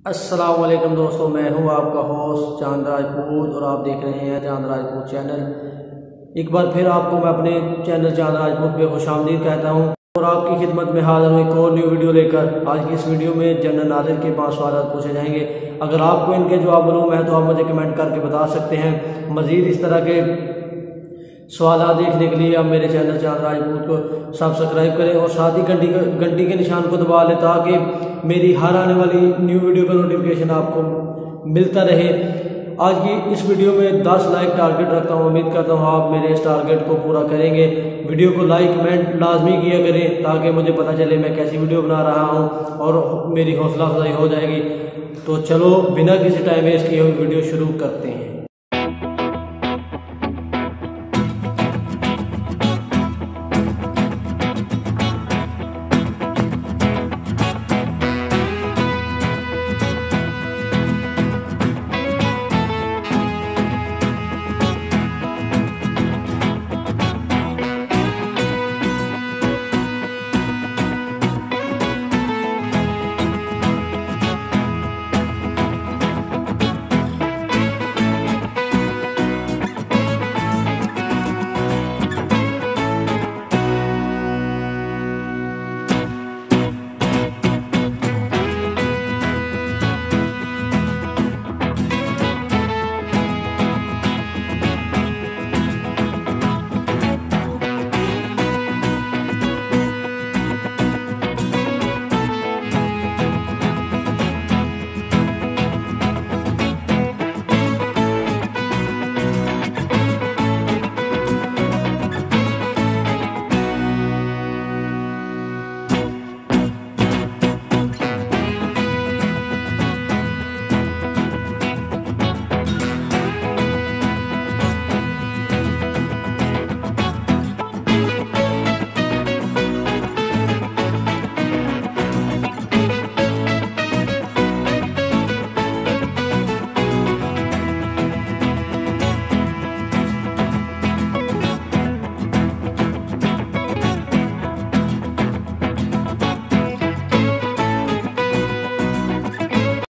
अस्सलाम वालेकुम दोस्तों, मैं हूं आपका होस्ट चांद्राजपूत और आप देख रहे हैं चांद्राजपूत चैनल। एक बार फिर आपको मैं अपने चैनल चांद्राजपूत पे खुशामदीद कहता हूं और आपकी खिदमत में हाजिर हूं एक और न्यू वीडियो लेकर। आज की इस वीडियो में जनरल नॉलेज के 5 सवाल पूछे जाएंगे। अगर आपको इनके जवाब मालूम है तो आप मुझे कमेंट करके बता सकते हैं। मज़ीद इस तरह के सवाल देखने के लिए आप मेरे चैनल चांद्राजपूत को सब्सक्राइब करें और साथ ही घंटी के निशान को दबा लें ताकि मेरी हर आने वाली न्यू वीडियो का नोटिफिकेशन आपको मिलता रहे। आज की इस वीडियो में 10 लाइक टारगेट रखता हूँ। उम्मीद करता हूँ आप मेरे इस टारगेट को पूरा करेंगे। वीडियो को लाइक कमेंट लाजमी किया करें ताकि मुझे पता चले मैं कैसी वीडियो बना रहा हूँ और मेरी हौसला अफजाई हो जाएगी। तो चलो बिना किसी टाइम वेस्ट किए हुए वीडियो शुरू करते हैं।